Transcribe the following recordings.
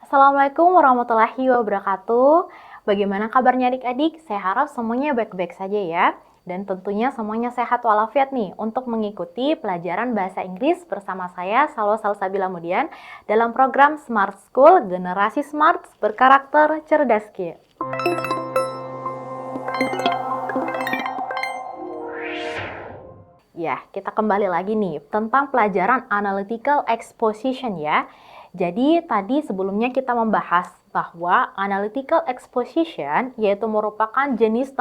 Assalamualaikum warahmatullahi wabarakatuh. Bagaimana kabarnya adik-adik? Saya harap semuanya baik-baik saja ya. Dan tentunya semuanya sehat walafiat nih untuk mengikuti pelajaran bahasa Inggris bersama saya Salwa Salsabila Mudian dalam program Smart School Generasi Smart berkarakter cerdas Ki. Ya, kita kembali lagi nih tentang pelajaran analytical exposition ya. Jadi tadi sebelumnya kita membahas bahwa analytical exposition yaitu merupakan jenis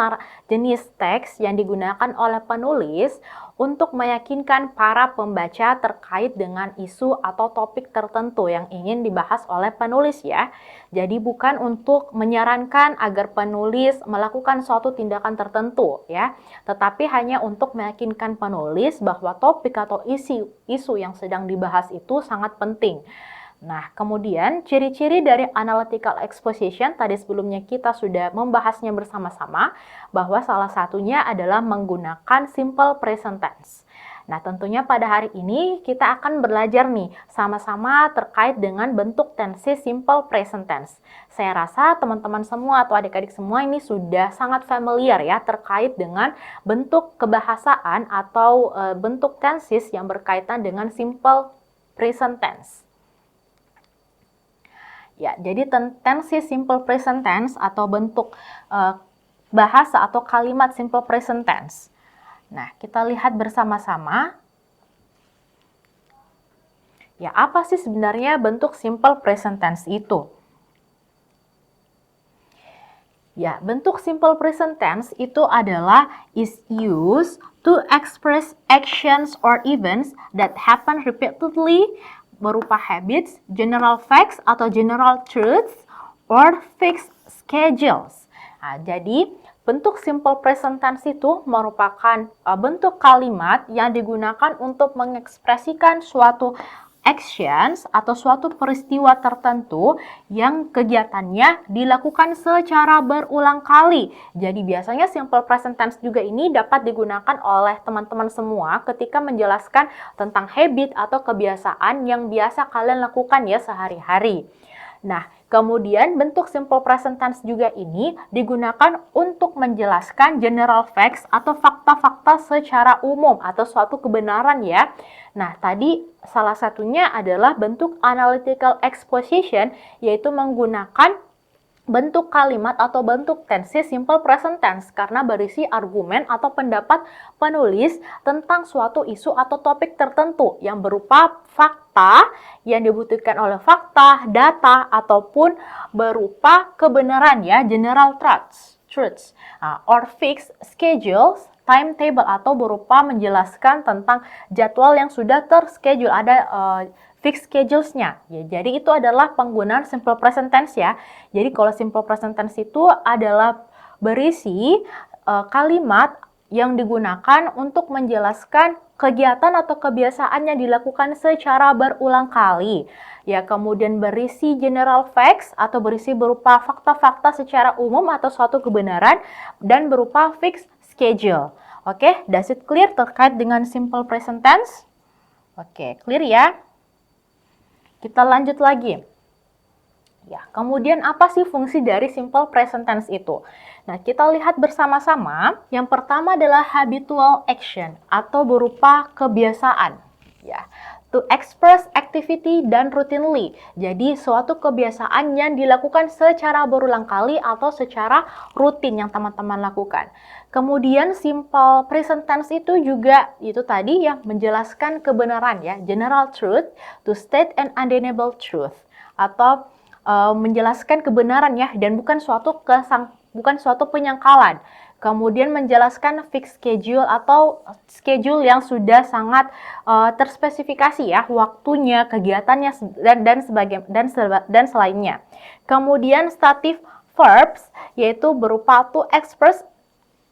teks yang digunakan oleh penulis untuk meyakinkan para pembaca terkait dengan isu atau topik tertentu yang ingin dibahas oleh penulis ya. Jadi bukan untuk menyarankan agar penulis melakukan suatu tindakan tertentu ya, tetapi hanya untuk meyakinkan penulis bahwa topik atau isu yang sedang dibahas itu sangat penting. Nah, kemudian ciri-ciri dari analytical exposition tadi sebelumnya kita sudah membahasnya bersama-sama bahwa salah satunya adalah menggunakan simple present tense. Nah, tentunya pada hari ini kita akan belajar nih sama-sama terkait dengan bentuk tensi simple present tense. Saya rasa teman-teman semua atau adik-adik semua ini sudah sangat familiar ya terkait dengan bentuk kebahasaan atau bentuk tenses yang berkaitan dengan simple present tense. Ya, jadi tensi simple present tense atau bentuk bahasa atau kalimat simple present tense. Nah, kita lihat bersama-sama. Ya, apa sih sebenarnya bentuk simple present tense itu? Ya, bentuk simple present tense itu adalah is used to express actions or events that happen repeatedly berupa habits, general facts atau general truths, or fixed schedules. Nah, jadi bentuk simple present tense itu merupakan bentuk kalimat yang digunakan untuk mengekspresikan suatu actions atau suatu peristiwa tertentu yang kegiatannya dilakukan secara berulang kali. Jadi biasanya simple present tense juga ini dapat digunakan oleh teman-teman semua ketika menjelaskan tentang habit atau kebiasaan yang biasa kalian lakukan ya sehari-hari. Nah, kemudian bentuk simple present tense juga ini digunakan untuk menjelaskan general facts atau fakta-fakta secara umum atau suatu kebenaran ya. Nah, tadi salah satunya adalah bentuk analytical exposition yaitu menggunakan bentuk kalimat atau bentuk tensi simple present tense karena berisi argumen atau pendapat penulis tentang suatu isu atau topik tertentu yang berupa fakta yang dibutuhkan oleh fakta, data, ataupun berupa kebenaran ya, general truths, or fixed schedules, timetable atau berupa menjelaskan tentang jadwal yang sudah terschedule, ada fixed schedules-nya. Ya, jadi itu adalah penggunaan simple present tense ya. Jadi kalau simple present tense itu adalah berisi kalimat yang digunakan untuk menjelaskan kegiatan atau kebiasaan yang dilakukan secara berulang kali. Ya, kemudian berisi general facts atau berisi berupa fakta-fakta secara umum atau suatu kebenaran dan berupa fixed schedule. Oke, does it clear terkait dengan simple present tense? Oke, clear ya? Kita lanjut lagi. Ya, kemudian apa sih fungsi dari simple present tense itu? Nah, kita lihat bersama-sama. Yang pertama adalah habitual action atau berupa kebiasaan. Ya, to express activity dan routinely. Jadi, suatu kebiasaan yang dilakukan secara berulang kali atau secara rutin yang teman-teman lakukan. Kemudian simple present tense itu juga itu tadi ya menjelaskan kebenaran ya, general truth, to state an undeniable truth atau menjelaskan kebenaran ya dan bukan suatu penyangkalan. Kemudian menjelaskan fixed schedule atau schedule yang sudah sangat terspesifikasi ya, waktunya, kegiatannya dan selainnya. Kemudian stative verbs yaitu berupa to express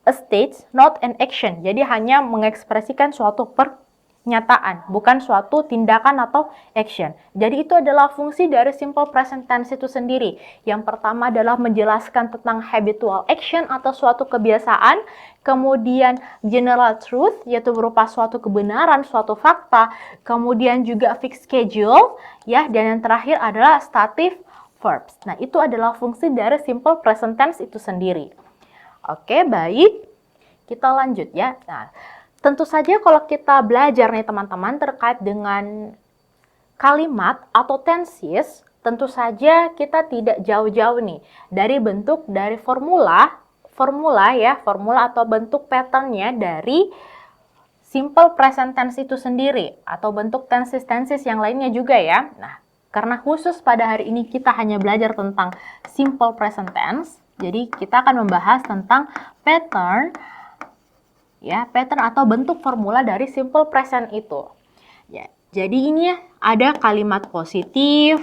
a state, not an action. Jadi hanya mengekspresikan suatu pernyataan, bukan suatu tindakan atau action. Jadi itu adalah fungsi dari simple present tense itu sendiri. Yang pertama adalah menjelaskan tentang habitual action atau suatu kebiasaan. Kemudian general truth, yaitu berupa suatu kebenaran, suatu fakta. Kemudian juga fixed schedule, ya. Dan yang terakhir adalah stative verbs. Nah, itu adalah fungsi dari simple present tense itu sendiri. Oke, baik. Kita lanjut ya. Nah, tentu saja kalau kita belajar nih teman-teman terkait dengan kalimat atau tenses, tentu saja kita tidak jauh-jauh nih dari bentuk dari formula atau bentuk patternnya dari simple present tense itu sendiri atau bentuk tenses yang lainnya juga ya. Nah, karena khusus pada hari ini kita hanya belajar tentang simple present tense, jadi kita akan membahas tentang pattern atau bentuk formula dari simple present itu. Ya, jadi ini ada kalimat positif,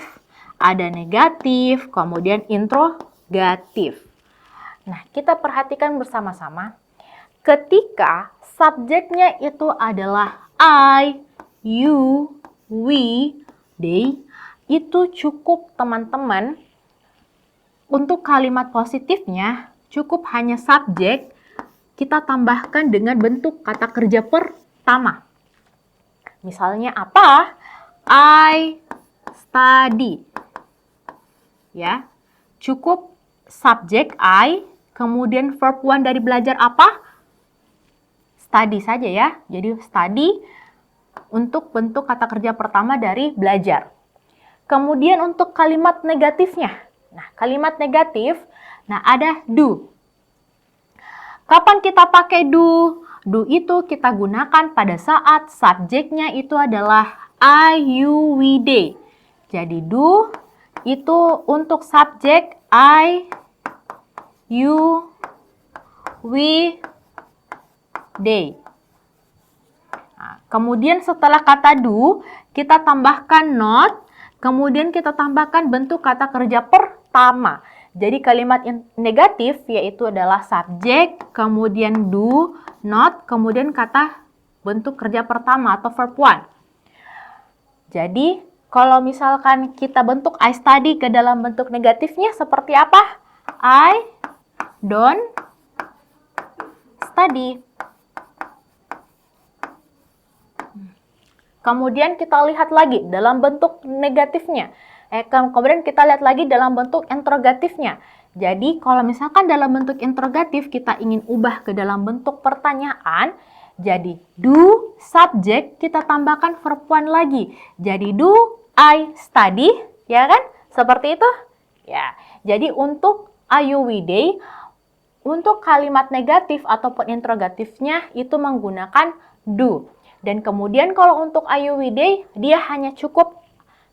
ada negatif, kemudian interrogatif. Nah, kita perhatikan bersama-sama. Ketika subjeknya itu adalah I, you, we, they, itu cukup teman-teman. Untuk kalimat positifnya, cukup hanya subjek, kita tambahkan dengan bentuk kata kerja pertama. Misalnya apa? I study. Ya, cukup subjek I, kemudian verb one dari belajar apa? Study saja ya. Jadi study untuk bentuk kata kerja pertama dari belajar. Kemudian untuk kalimat negatifnya. Nah, kalimat negatif, nah ada do. Kapan kita pakai do? Do itu kita gunakan pada saat subjeknya itu adalah I, you, we, they. Jadi do itu untuk subjek I, you, we, they. Nah, kemudian setelah kata do, kita tambahkan not, kemudian kita tambahkan bentuk kata kerja pertama. Jadi kalimat negatif yaitu adalah subjek, kemudian do, not, kemudian kata bentuk kerja pertama atau verb one. Jadi kalau misalkan kita bentuk I study ke dalam bentuk negatifnya seperti apa? I don't study. Kemudian kita lihat lagi dalam bentuk negatifnya. Kemudian kita lihat lagi dalam bentuk interrogatifnya. Jadi kalau misalkan dalam bentuk interrogatif kita ingin ubah ke dalam bentuk pertanyaan, jadi do subject kita tambahkan verb one lagi. Jadi do I study, ya kan? Seperti itu? Ya. Jadi untuk I, you, we, they, untuk kalimat negatif ataupun interrogatifnya itu menggunakan do. Dan kemudian kalau untuk I, you, we, they, dia hanya cukup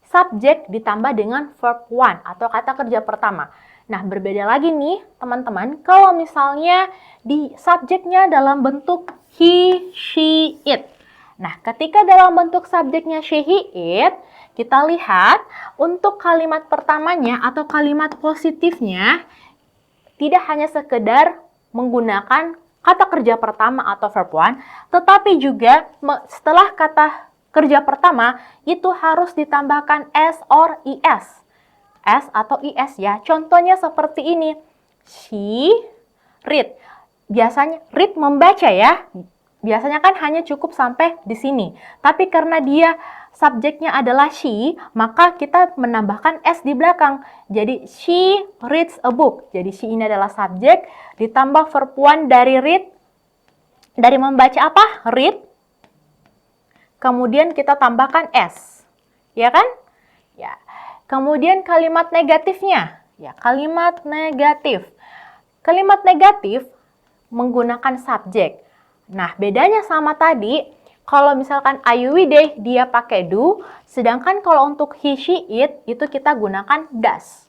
subjek ditambah dengan verb one atau kata kerja pertama. Nah, berbeda lagi nih teman-teman, kalau misalnya di subjeknya dalam bentuk he, she, it. Nah, ketika dalam bentuk subjeknya she, he, it, kita lihat untuk kalimat pertamanya atau kalimat positifnya tidak hanya sekedar menggunakan kata kerja pertama atau verb one, tetapi juga setelah kata kerja pertama itu harus ditambahkan s or is. S atau is ya. Contohnya seperti ini. She read. Biasanya read membaca ya. Biasanya kan hanya cukup sampai di sini. Tapi karena dia subjeknya adalah she, maka kita menambahkan s di belakang. Jadi she reads a book. Jadi she ini adalah subjek ditambah verb one dari read. Dari membaca apa? Read. Kemudian kita tambahkan s. Ya kan? Ya. Kemudian kalimat negatifnya. Ya, kalimat negatif. Kalimat negatif menggunakan subjek. Nah, bedanya sama tadi, kalau misalkan I, you, we, they, dia pakai do, sedangkan kalau untuk he, she, it, itu kita gunakan does.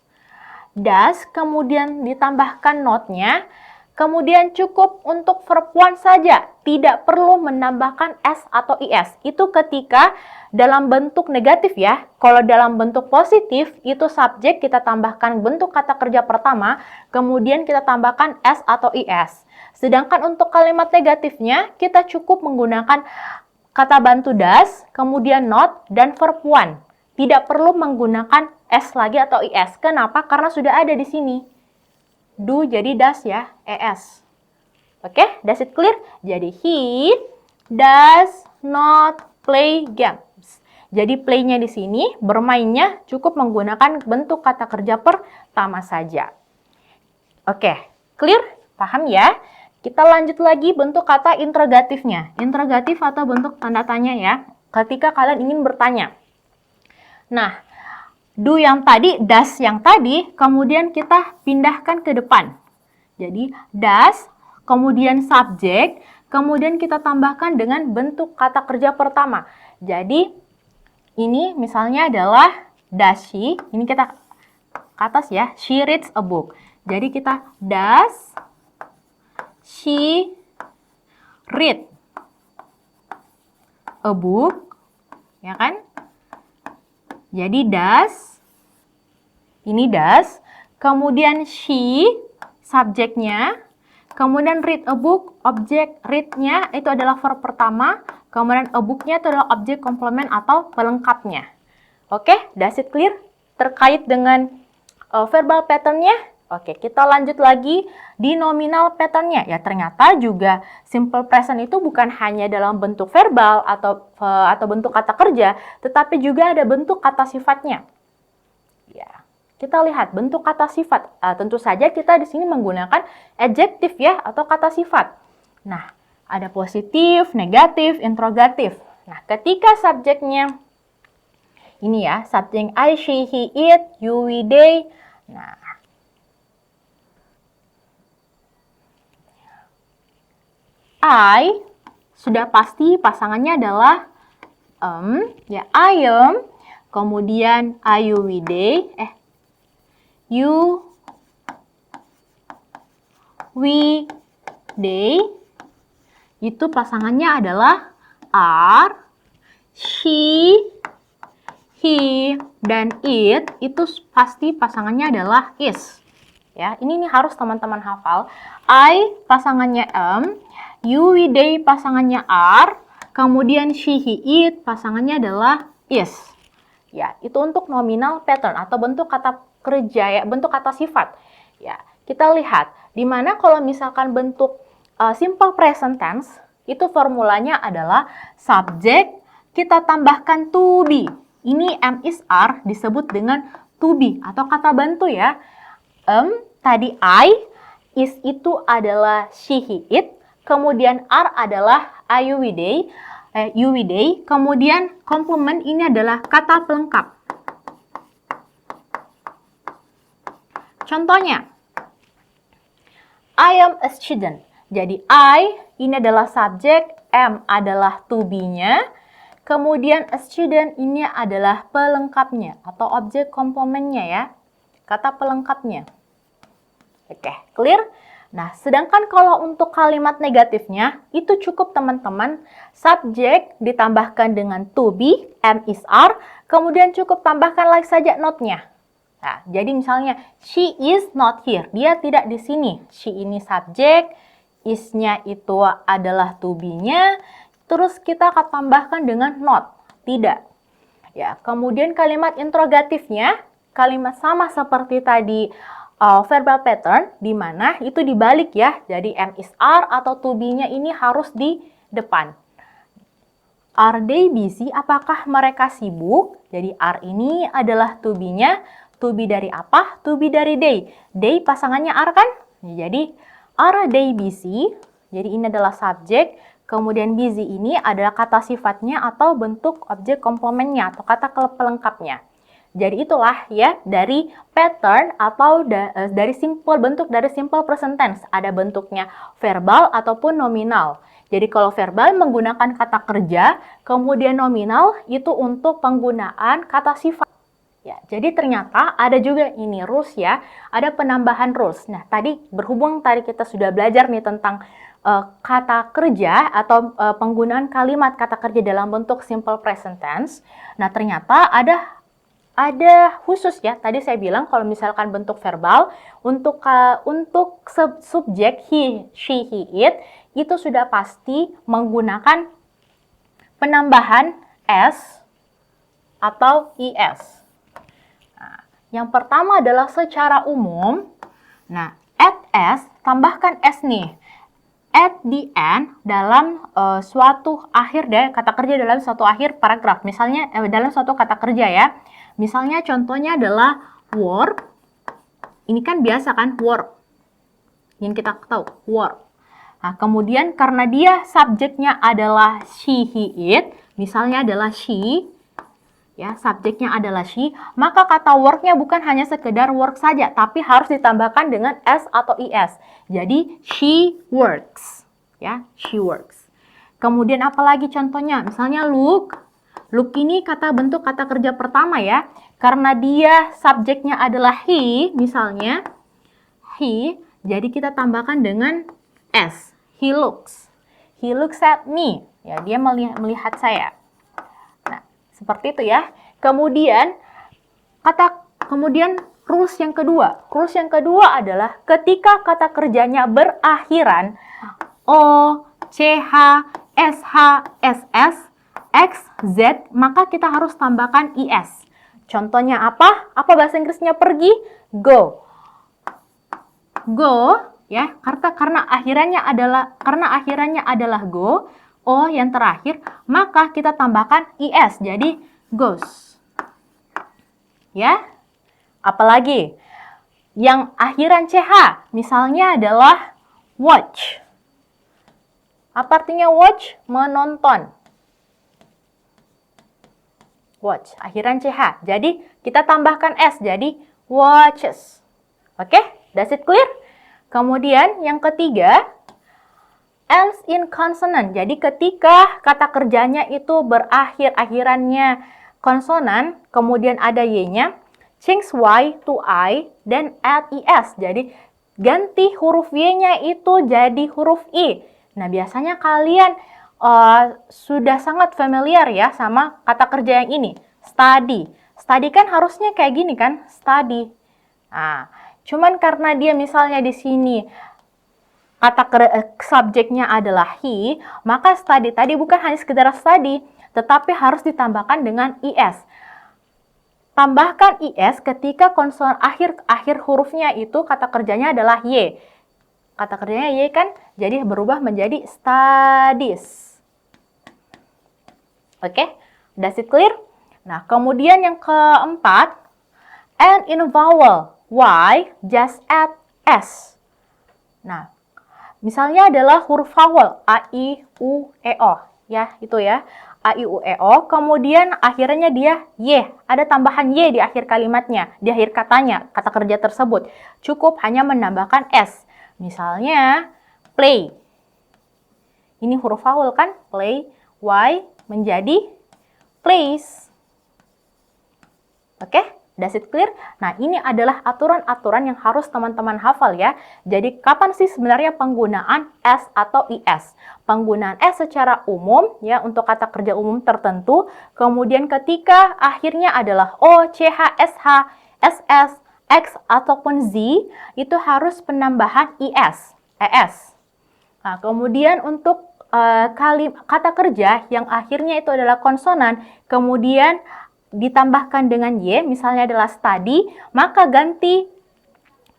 Does, kemudian ditambahkan not-nya, kemudian cukup untuk verb one saja, tidak perlu menambahkan s atau is. Itu ketika dalam bentuk negatif ya. Kalau dalam bentuk positif, itu subjek kita tambahkan bentuk kata kerja pertama, kemudian kita tambahkan s atau is. Sedangkan untuk kalimat negatifnya, kita cukup menggunakan kata bantu does, kemudian not, dan verb one. Tidak perlu menggunakan s lagi atau is. Kenapa? Karena sudah ada di sini. Do jadi does ya, es. Oke, does it clear? Jadi he does not play games. Jadi play-nya di sini, bermainnya cukup menggunakan bentuk kata kerja pertama saja. Oke, clear? Paham ya? Kita lanjut lagi bentuk kata interrogatifnya. Interrogatif atau bentuk tanda tanya ya, ketika kalian ingin bertanya. Nah, do yang tadi, does yang tadi, kemudian kita pindahkan ke depan. Jadi, does, kemudian subject, kemudian kita tambahkan dengan bentuk kata kerja pertama. Jadi, ini misalnya adalah does she, ini kita ke atas ya, she reads a book. Jadi kita does she read a book, ya kan? Jadi does, ini does, kemudian she, subjeknya, kemudian read a book, objek read-nya itu adalah verb pertama, kemudian a book-nya itu adalah objek komplement atau pelengkapnya. Oke, does it clear? Terkait dengan verbal pattern-nya? Oke, kita lanjut lagi di nominal pattern-nya. Ya, ternyata juga simple present itu bukan hanya dalam bentuk verbal atau bentuk kata kerja, tetapi juga ada bentuk kata sifatnya. Ya, kita lihat bentuk kata sifat. Tentu saja kita di sini menggunakan adjektif ya, atau kata sifat. Nah, ada positif, negatif, interrogatif. Nah, ketika subjeknya ini ya, subjek I, she, he, it, you, we, they. Nah, I sudah pasti pasangannya adalah ya, I am, kemudian I, you, we, they, you, we, they, itu pasangannya adalah are, she, he, dan it, itu pasti pasangannya adalah is. Ya, ini harus teman-teman hafal. I pasangannya am, you, we, they pasangannya are, kemudian she, he, it pasangannya adalah is. Ya, itu untuk nominal pattern atau bentuk kata kerja ya, bentuk kata sifat. Ya, kita lihat di mana kalau misalkan bentuk simple present tense itu formulanya adalah subjek kita tambahkan to be. Ini am, is, are disebut dengan to be atau kata bantu ya. Tadi I, is itu adalah she, he, it, kemudian are adalah I, you, we, they, kemudian complement ini adalah kata pelengkap. Contohnya, I am a student. Jadi I ini adalah subjek, am adalah to be-nya, kemudian a student ini adalah pelengkapnya atau objek komplementnya ya, kata pelengkapnya. Oke, clear? Nah, sedangkan kalau untuk kalimat negatifnya, itu cukup teman-teman, subjek ditambahkan dengan to be, am, is, are, kemudian cukup tambahkan lagi saja not-nya. Nah, jadi misalnya, she is not here, dia tidak di sini. She ini subjek, is-nya itu adalah to be-nya, terus kita akan tambahkan dengan not, tidak. Ya, kemudian kalimat interrogatifnya, kalimat sama seperti tadi, verbal pattern, di mana itu dibalik ya. Jadi am, is, are atau to be-nya ini harus di depan. Are they busy? Apakah mereka sibuk? Jadi are ini adalah to be-nya. To be dari apa? To be dari they. They pasangannya are kan? Jadi are they busy? Jadi ini adalah subjek. Kemudian busy ini adalah kata sifatnya atau bentuk objek komplementnya atau kata pelengkapnya. Jadi itulah ya dari pattern atau dari bentuk dari simple present tense. Ada bentuknya verbal ataupun nominal. Jadi kalau verbal menggunakan kata kerja, kemudian nominal itu untuk penggunaan kata sifat. Ya, jadi ternyata ada juga ini rules ya, ada penambahan rules. Nah, berhubung tadi kita sudah belajar nih tentang kata kerja atau penggunaan kalimat kata kerja dalam bentuk simple present tense. Nah, ternyata ada khusus ya, tadi saya bilang kalau misalkan bentuk verbal, untuk subjek he, she, he, it, itu sudah pasti menggunakan penambahan s atau es. Nah, yang pertama adalah secara umum, nah, add s, tambahkan s nih. at the end dalam suatu akhir dari kata kerja dalam suatu akhir paragraf. Misalnya dalam suatu kata kerja ya. Misalnya contohnya adalah work. Ini kan biasa kan work. Yang kita tahu work. Nah, kemudian karena dia subjeknya adalah she, he, it, misalnya adalah she, ya, subjeknya adalah she, maka kata work-nya bukan hanya sekedar work saja, tapi harus ditambahkan dengan s atau is. Jadi she works, ya, she works. Kemudian apalagi contohnya? Misalnya look. Look ini bentuk kata kerja pertama ya. Karena dia subjeknya adalah he, misalnya he, jadi kita tambahkan dengan s. He looks. He looks at me. Ya, dia melihat saya. Nah, seperti itu ya. Kemudian rules yang kedua. Rules yang kedua adalah ketika kata kerjanya berakhiran o, ch, sh, ss, x, z, maka kita harus tambahkan is. Contohnya apa? Apa bahasa Inggrisnya pergi? Go. Go, ya, karena akhirannya adalah go, o yang terakhir, maka kita tambahkan is, jadi goes. Ya. Apalagi yang akhiran ch, misalnya adalah watch. Apa artinya watch? Menonton. Watch, akhiran ch. Jadi kita tambahkan s, jadi watches. Oke, does it clear? Kemudian yang ketiga, ends in consonant. Jadi ketika kata kerjanya itu akhirannya konsonan, kemudian ada y-nya, change y to i, dan add es. Jadi ganti huruf y-nya itu jadi huruf i. Nah, biasanya kalian sudah sangat familiar ya sama kata kerja yang ini, study. Study kan harusnya kayak gini kan, study. Nah, cuman karena dia misalnya di sini subjeknya adalah he, maka study tadi bukan hanya sekedar study, tetapi harus ditambahkan dengan is. Tambahkan is ketika konsonan akhir hurufnya itu kata kerjanya adalah y. Kata kerjanya y kan, jadi berubah menjadi studies. Oke, does it clear? Nah, kemudian yang keempat, end in vowel. Y, just add S. Nah, misalnya adalah huruf vowel A, I, U, E, O. Ya, itu ya. A, I, U, E, O. Kemudian akhirnya dia Y. Ada tambahan Y di akhir kalimatnya, di akhir katanya, kata kerja tersebut. Cukup hanya menambahkan S. Misalnya, play. Ini huruf vowel kan? Play. Y menjadi plays. Oke? Does it clear? Nah, ini adalah aturan-aturan yang harus teman-teman hafal ya. Jadi, kapan sih sebenarnya penggunaan S atau IS? Penggunaan S secara umum ya untuk kata kerja umum tertentu. Kemudian ketika akhirnya adalah O, CH, SH, SS, X ataupun Z, itu harus penambahan IS, ES. Nah, kemudian untuk kata kerja yang akhirnya itu adalah konsonan, kemudian ditambahkan dengan Y, misalnya adalah study, maka ganti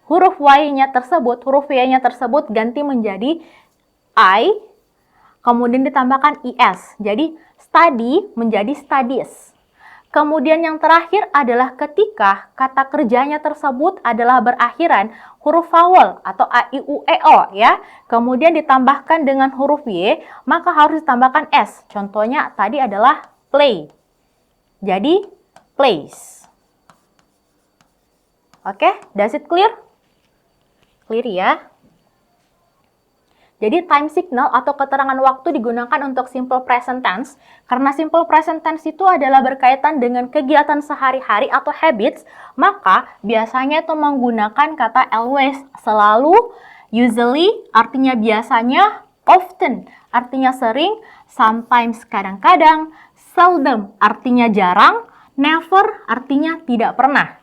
huruf Y-nya tersebut, ganti menjadi I, kemudian ditambahkan IS. Jadi, study menjadi studies. Kemudian yang terakhir adalah ketika kata kerjanya tersebut adalah berakhiran huruf vowel atau A, I, U, E, O ya. Kemudian ditambahkan dengan huruf Y, maka harus ditambahkan S. Contohnya tadi adalah play. Jadi, plays. Oke, does it clear? Clear ya? Jadi, time signal atau keterangan waktu digunakan untuk simple present tense. Karena simple present tense itu adalah berkaitan dengan kegiatan sehari-hari atau habits, maka biasanya itu menggunakan kata always, selalu, usually, artinya biasanya, often, artinya sering, sometimes, kadang-kadang, seldom artinya jarang, never artinya tidak pernah.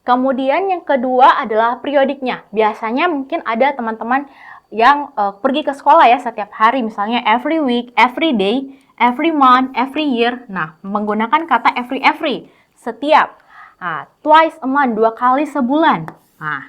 Kemudian yang kedua adalah periodiknya. Biasanya mungkin ada teman-teman yang pergi ke sekolah ya setiap hari, misalnya every week, every day, every month, every year. Nah, menggunakan kata every, setiap. Nah, twice a month, 2 kali sebulan. Nah,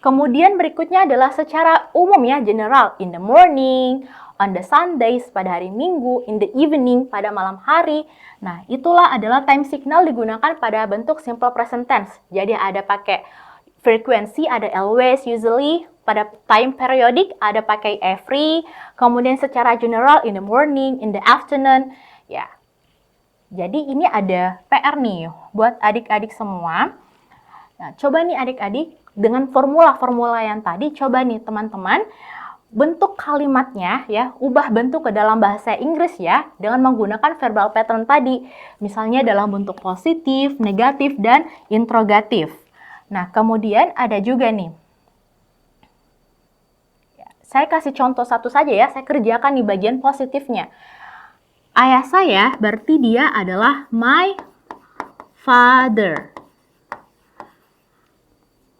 Kemudian berikutnya adalah secara umum ya, general, in the morning, on the Sundays, pada hari Minggu, in the evening, pada malam hari. Nah, itulah adalah time signal digunakan pada bentuk simple present tense. Jadi ada pakai frekuensi, ada always, usually, pada time periodic ada pakai every, kemudian secara general in the morning, in the afternoon, ya. Jadi ini ada PR nih buat adik-adik semua. Nah, coba nih adik-adik, dengan formula-formula yang tadi, coba nih teman-teman, bentuk kalimatnya ya, ubah bentuk ke dalam bahasa Inggris ya, dengan menggunakan verbal pattern tadi. Misalnya dalam bentuk positif, negatif, dan interrogatif. Nah, kemudian ada juga nih. Saya kasih contoh satu saja ya, saya kerjakan di bagian positifnya. Ayah saya berarti dia adalah my father.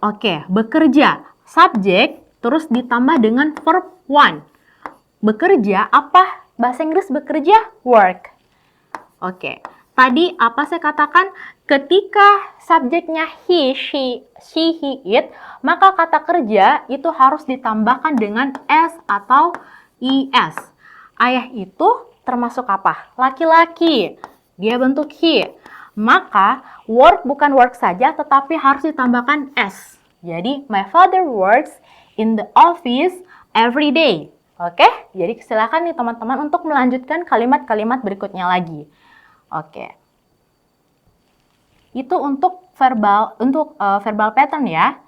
Oke, bekerja. Subjek, terus ditambah dengan verb one. Bekerja, apa? Bahasa Inggris bekerja? Work. Oke, tadi apa saya katakan? Ketika subjeknya he, she, he, it, maka kata kerja itu harus ditambahkan dengan s atau is. Ayah itu termasuk apa? Laki-laki. Dia bentuk he. Maka work bukan work saja, tetapi harus ditambahkan s. Jadi, my father works in the office every day. Oke, jadi silakan nih teman-teman untuk melanjutkan kalimat-kalimat berikutnya lagi. Oke. Itu untuk verbal pattern ya.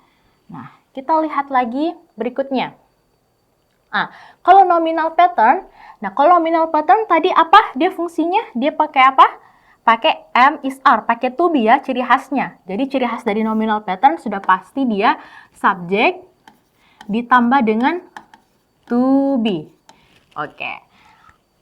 Nah, kita lihat lagi berikutnya. Kalau nominal pattern, tadi apa? Dia fungsinya, dia pakai apa? Pakai am, is, are, pakai to be ya, ciri khasnya. Jadi ciri khas dari nominal pattern sudah pasti dia subjek ditambah dengan to be. Oke.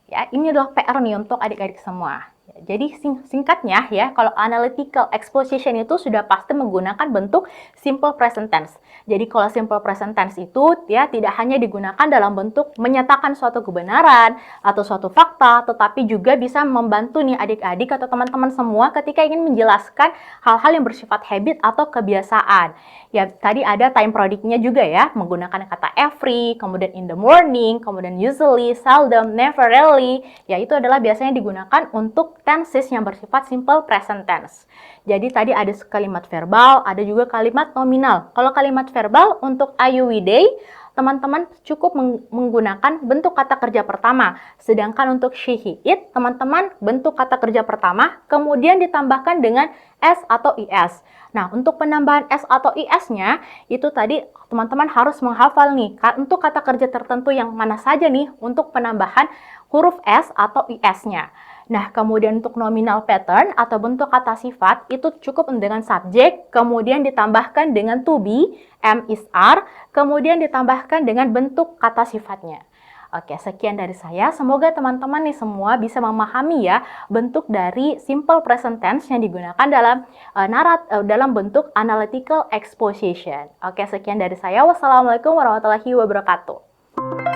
Ya, ini adalah PR nih untuk adik-adik semua. Jadi singkatnya ya, kalau analytical exposition itu sudah pasti menggunakan bentuk simple present tense. Jadi kalau simple present tense itu ya tidak hanya digunakan dalam bentuk menyatakan suatu kebenaran atau suatu fakta, tetapi juga bisa membantu nih adik-adik atau teman-teman semua ketika ingin menjelaskan hal-hal yang bersifat habit atau kebiasaan. Ya, tadi ada time periodicnya juga ya, menggunakan kata every, kemudian in the morning, kemudian usually, seldom, never, rarely. Ya, itu adalah biasanya digunakan untuk tenses yang bersifat simple present tense. Jadi tadi ada kalimat verbal, ada juga kalimat nominal. Kalau kalimat verbal untuk I, you, we, they, teman-teman cukup menggunakan bentuk kata kerja pertama. Sedangkan untuk she, he, it, teman-teman bentuk kata kerja pertama, kemudian ditambahkan dengan s atau is. Nah, untuk penambahan s atau is-nya, itu tadi teman-teman harus menghafal nih, untuk kata kerja tertentu yang mana saja nih untuk penambahan huruf s atau is-nya. Nah, kemudian untuk nominal pattern atau bentuk kata sifat itu cukup dengan subjek, kemudian ditambahkan dengan to be, am, is, are, kemudian ditambahkan dengan bentuk kata sifatnya. Oke, sekian dari saya. Semoga teman-teman nih semua bisa memahami ya bentuk dari simple present tense yang digunakan dalam bentuk analytical exposition. Oke, sekian dari saya. Wassalamualaikum warahmatullahi wabarakatuh.